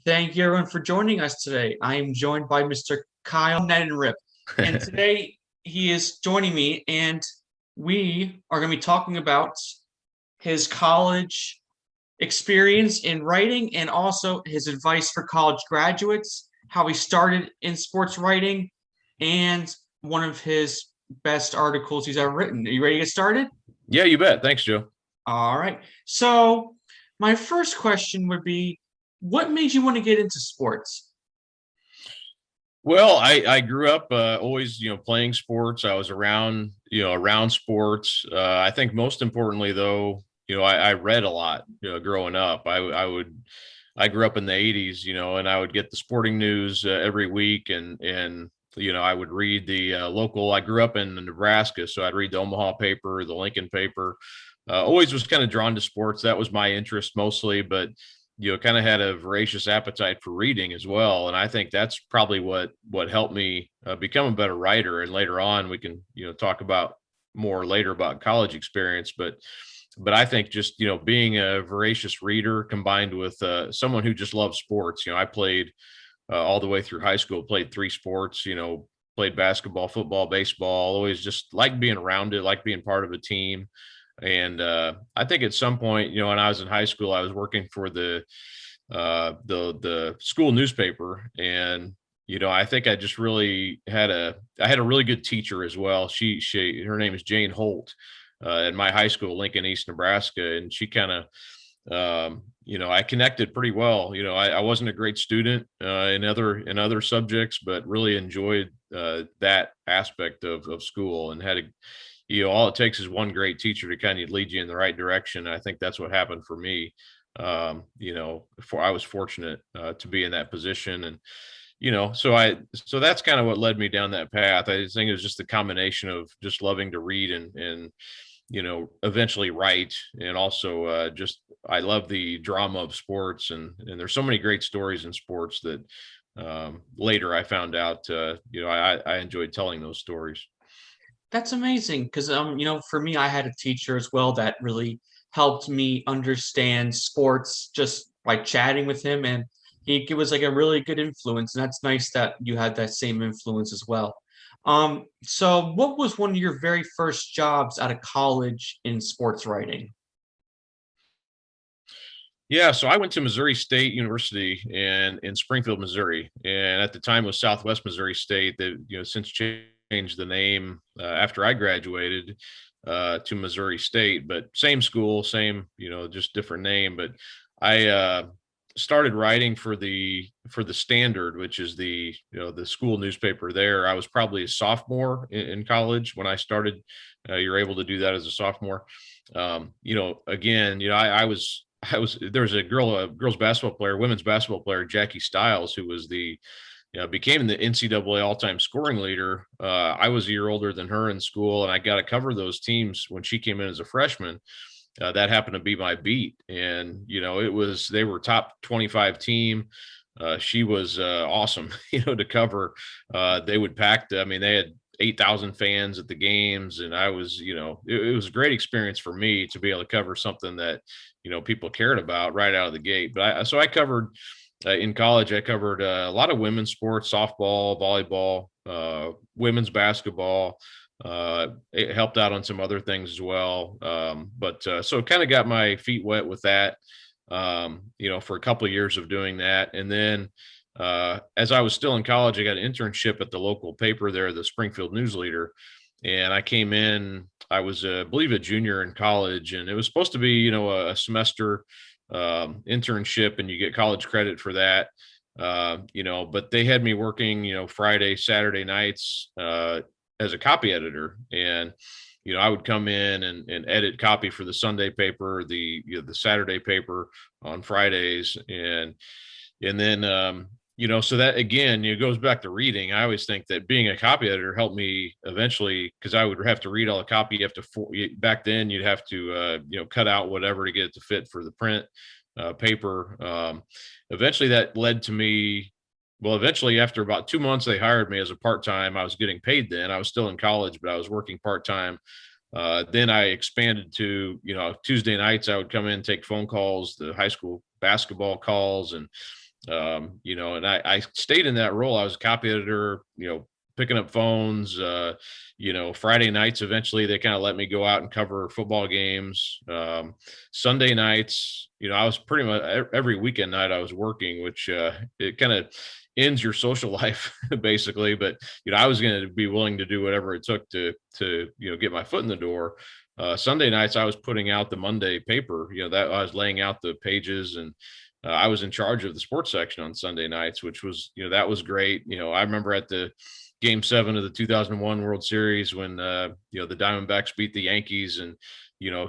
Thank you everyone for joining us today. I am joined by Mr. Kyle Neddenriep, and today he is joining me, and we are going to be talking about his college experience in writing and also his advice for college graduates, how he started in sports writing, and one of his best articles he's ever written. Are you ready to get started? Yeah, you bet. Thanks, Joe. All right. So, my first question would be, what made you want to get into sports? Well, I grew up always, playing sports. I was around sports. I think most importantly, though, I read a lot, growing up. I grew up in the 80s, and I would get the sporting news every week and I would read the local. I grew up in Nebraska, so I'd read the Omaha paper, the Lincoln paper. Always was kind of drawn to sports. That was my interest mostly, but kind of had a voracious appetite for reading as well. And I think that's probably what helped me become a better writer. And later on, we can, talk about more later about college experience, but I think just, being a voracious reader combined with someone who just loves sports. I played all the way through high school, played three sports, played basketball, football, baseball, always just like being around it, like being part of a team. And I think at some point, when I was in high school, I was working for the school newspaper, and I think I just really I had a really good teacher as well. Her name is Jane Holt, at my high school, Lincoln East, Nebraska, and she kind of I connected pretty well. I wasn't a great student in other subjects, but really enjoyed that aspect of school, and had a all it takes is one great teacher to kind of lead you in the right direction. I think that's what happened for me. I was fortunate to be in that position, and so that's kind of what led me down that path. I think it was just the combination of just loving to read and eventually write, and also just I love the drama of sports, and there's so many great stories in sports that later I found out I enjoyed telling those stories. That's amazing because for me, I had a teacher as well that really helped me understand sports just by chatting with him, and he was like a really good influence, and that's nice that you had that same influence as well. So what was one of your very first jobs out of college in sports writing? Yeah, so I went to Missouri State University in Springfield, Missouri, and at the time it was Southwest Missouri State. That since changed the name after I graduated to Missouri State, but same school, same just different name. But I started writing for the Standard, which is the school newspaper there. I was probably a sophomore in college when I started. You're able to do that as a sophomore. Again, I was there was a girls basketball player, women's basketball player, Jackie Stiles, who was became the NCAA all-time scoring leader. I was a year older than her in school, and I got to cover those teams when she came in as a freshman. That happened to be my beat, and they were top 25 team. She was awesome, to cover. They would pack. I mean, they had 8,000 fans at the games, and I was, it was a great experience for me to be able to cover something that people cared about right out of the gate. But I covered in college. I covered a lot of women's sports, softball, volleyball, women's basketball. It helped out on some other things as well. But so kind of got my feet wet with that, for a couple of years of doing that. And then as I was still in college, I got an internship at the local paper there, the Springfield News Leader. And I came in, I was, I believe, a junior in college, and it was supposed to be, a semester internship, and you get college credit for that. But they had me working, Friday, Saturday nights as a copy editor. And, I would come in and edit copy for the Sunday paper, the Saturday paper on Fridays. And then, so that again, it goes back to reading. I always think that being a copy editor helped me eventually, because I would have to read all the copy. Back then you'd have to, cut out whatever to get it to fit for the print paper. Eventually that led to me. Well, eventually after about 2 months, they hired me as a part-time. I was getting paid then. I was still in college, but I was working part-time. Then I expanded to, Tuesday nights I would come in, take phone calls, the high school basketball calls, and And I stayed in that role. I was a copy editor, picking up phones, Friday nights, eventually they kind of let me go out and cover football games. Sunday nights, I was pretty much every weekend night I was working, which it kind of ends your social life basically. But, I was going to be willing to do whatever it took to get my foot in the door. Sunday nights, I was putting out the Monday paper, that I was laying out the pages, and I was in charge of the sports section on Sunday nights, which was, that was great. I remember at the Game 7 of the 2001 World Series when, the Diamondbacks beat the Yankees, and,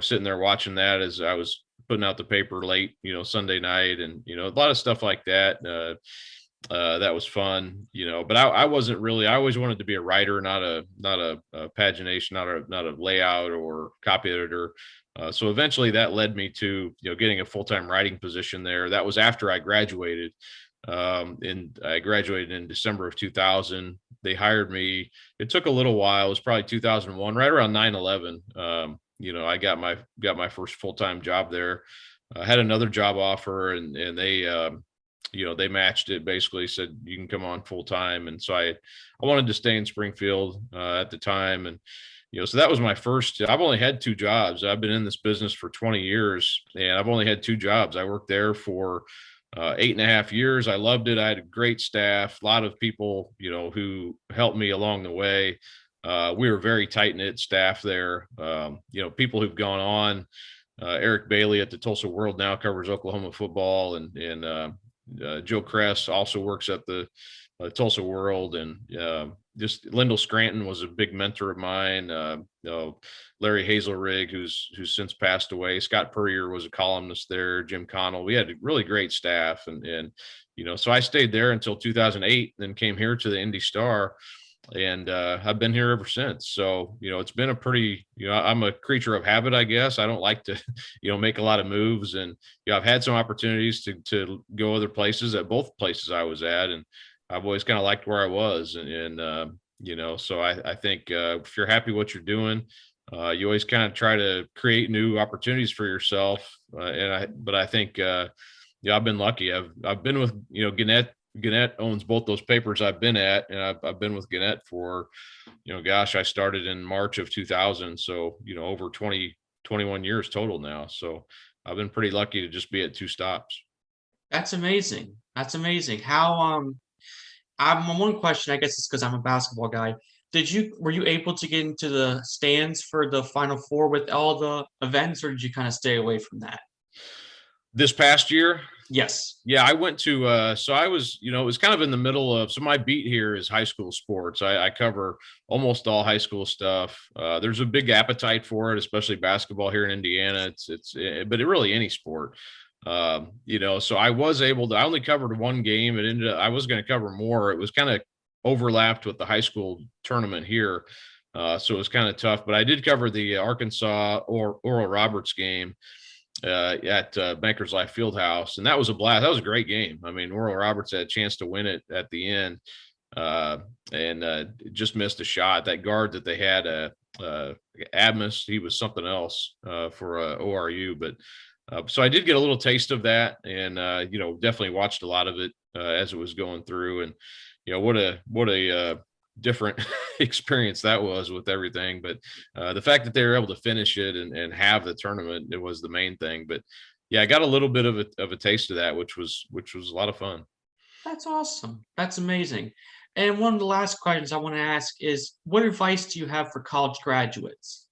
sitting there watching that as I was putting out the paper late, Sunday night, and, a lot of stuff like that. That was fun, but I wasn't really, I always wanted to be a writer, not a pagination, not a layout or copy editor. So eventually that led me to, getting a full-time writing position there. That was after I graduated. And I graduated in December of 2000. They hired me. It took a little while. It was probably 2001, right around 9/11. I got my first full-time job there. I had another job offer, and they matched it, basically said you can come on full time. And so I wanted to stay in Springfield at the time. And, so that was my first. I've only had two jobs. I've been in this business for 20 years, and I've only had two jobs. I worked there for 8.5 years. I loved it. I had a great staff, a lot of people, who helped me along the way. We were very tight knit staff there. People who've gone on. Eric Bailey at the Tulsa World now covers Oklahoma football, and Joe Kress also works at the Tulsa World, and just Lyndall Scranton was a big mentor of mine. Larry Hazelrig, who's since passed away. Scott Purrier was a columnist there. Jim Connell. We had a really great staff, and so I stayed there until 2008, then came here to the Indy Star, and I've been here ever since. So it's been a pretty, I'm a creature of habit, I guess. I don't like to make a lot of moves, and I've had some opportunities to go other places, at both places I was at, and I've always kind of liked where I was. So I think if you're happy what you're doing, you always kind of try to create new opportunities for yourself. But I think I've been lucky. I've been with Gannett owns both those papers I've been at, and I've been with Gannett for, I started in March of 2000. So, over 21 years total now. So I've been pretty lucky to just be at two stops. That's amazing. That's amazing. How I'm one question, I guess it's because I'm a basketball guy. Were you able to get into the stands for the Final Four with all the events, or did you kind of stay away from that? This past year? Yes. Yeah, I went to, so I was, it was kind of in the middle of, so my beat here is high school sports. I cover almost all high school stuff. There's a big appetite for it, especially basketball here in Indiana. But really any sport. So I was able to, I only covered one game. I was going to cover more. It was kind of overlapped with the high school tournament here. So it was kind of tough, but I did cover the Arkansas or Oral Roberts game at Bankers Life Fieldhouse, and that was a blast. That was a great game. I mean, Oral Roberts had a chance to win it at the end, and just missed a shot. That guard that they had, Admus, he was something else for ORU. But so I did get a little taste of that, and definitely watched a lot of it as it was going through. And what a different experience that was with everything. But the fact that they were able to finish it and have the tournament, it was the main thing. But yeah, I got a little bit of a taste of that, which was a lot of fun. That's awesome. That's amazing. And one of the last questions I want to ask is, what advice do you have for college graduates?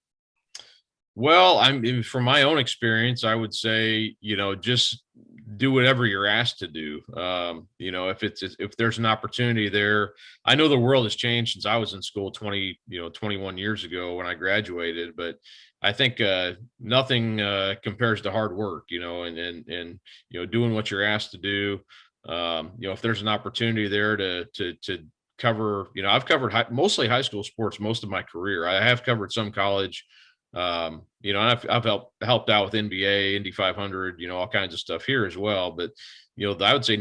Well, from my own experience, I would say, just do whatever you're asked to do. If there's an opportunity there, I know the world has changed since I was in school 21 years ago when I graduated, but I think nothing compares to hard work, and doing what you're asked to do. If there's an opportunity there to cover, I've covered mostly high school sports most of my career. I have covered some college. I've helped out with NBA, Indy 500, all kinds of stuff here as well. But, I would say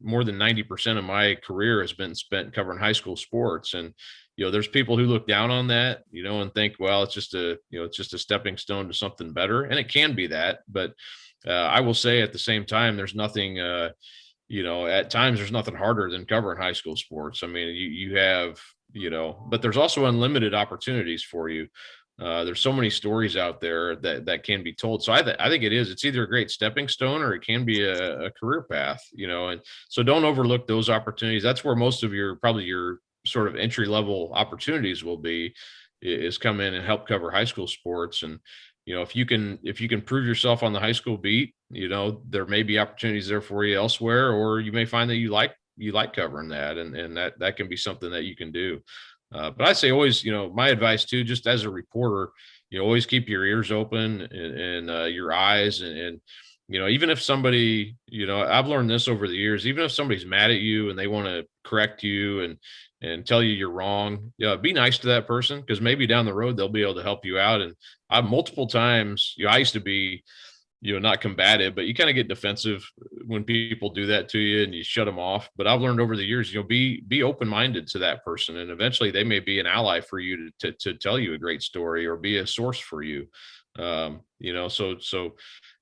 more than 90% of my career has been spent covering high school sports. And, there's people who look down on that, and think, well, it's just a stepping stone to something better. And it can be that. But I will say at the same time, there's nothing, at times there's nothing harder than covering high school sports. I mean, you have, but there's also unlimited opportunities for you. There's so many stories out there that can be told. So I think it's either a great stepping stone or it can be a career path, and so don't overlook those opportunities. That's where most of probably your sort of entry level opportunities will be, is come in and help cover high school sports. And if you can prove yourself on the high school beat, there may be opportunities there for you elsewhere, or you may find that you like covering that, and that can be something that you can do. But I say always, my advice too, just as a reporter, always keep your ears open and your eyes, and even if somebody, I've learned this over the years, even if somebody's mad at you and they want to correct you and tell you you're wrong, be nice to that person, because maybe down the road they'll be able to help you out. And I multiple times, I used to be, not combative, but you kind of get defensive when people do that to you and you shut them off. But I've learned over the years, be open-minded to that person, and eventually they may be an ally for you to tell you a great story or be a source for you. So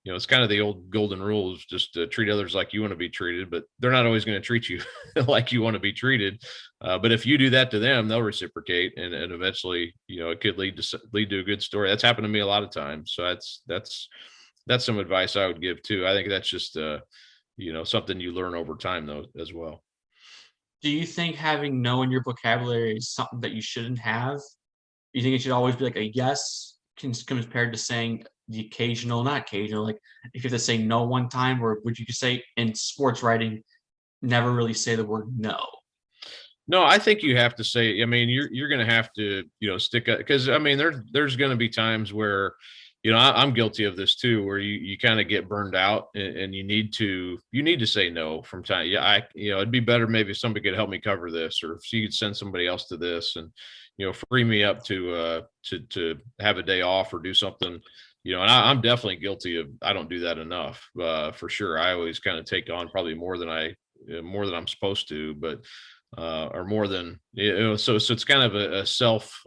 it's kind of the old golden rule, is just treat others like you want to be treated, but they're not always going to treat you like you want to be treated. But if you do that to them, they'll reciprocate, and eventually, it could lead to a good story. That's happened to me a lot of times. So that's some advice I would give too. I think that's just something you learn over time though as well. Do you think having no in your vocabulary is something that you shouldn't have? You think it should always be like a yes compared to saying the occasional, not occasional, like if you have to say no one time, or would you say in sports writing, never really say the word no? No, I think you have to say, I mean, you're going to have to, stick up, because I mean, there's going to be times where, I'm guilty of this too, where you kind of get burned out, and you need to say no from time. Yeah, it'd be better maybe if somebody could help me cover this, or if you could send somebody else to this, and free me up to have a day off or do something. And I'm definitely guilty of, I don't do that enough, for sure. I always kind of take on probably more than I'm supposed to, but or more than, so it's kind of a self,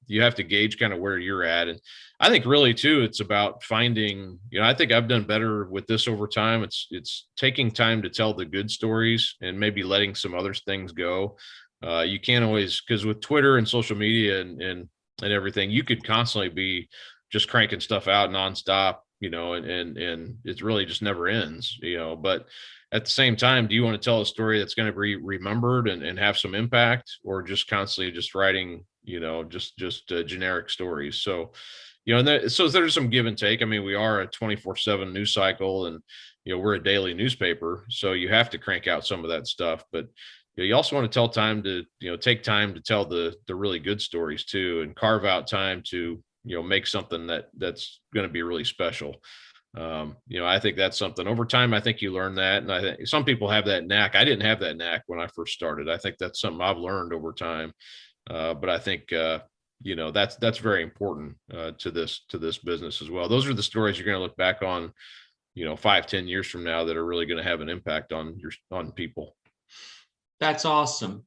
you have to gauge kind of where you're at. And I think really too, it's about finding, I think I've done better with this over time. It's taking time to tell the good stories and maybe letting some other things go. You can't always, because with Twitter and social media and everything, you could constantly be just cranking stuff out nonstop, and it really just never ends, but at the same time, do you want to tell a story that's going to be remembered and have some impact, or just constantly just writing, just generic stories? So, so there's some give and take. I mean, we are a 24/7 news cycle, and, we're a daily newspaper, so you have to crank out some of that stuff. But you also want to take time to tell the really good stories too, and carve out time to, make something that's going to be really special. I think that's something over time. I think you learn that. And I think some people have that knack. I didn't have that knack when I first started. I think that's something I've learned over time. But I think, that's very important, to this business as well. Those are the stories you're going to look back on, 5-10 years from now, that are really going to have an impact on people. That's awesome.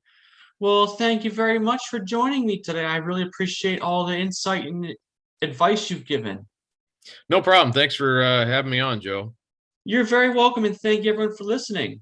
Well, thank you very much for joining me today. I really appreciate all the insight and advice you've given. No problem. Thanks for having me on, Joe. You're very welcome, and thank you everyone for listening.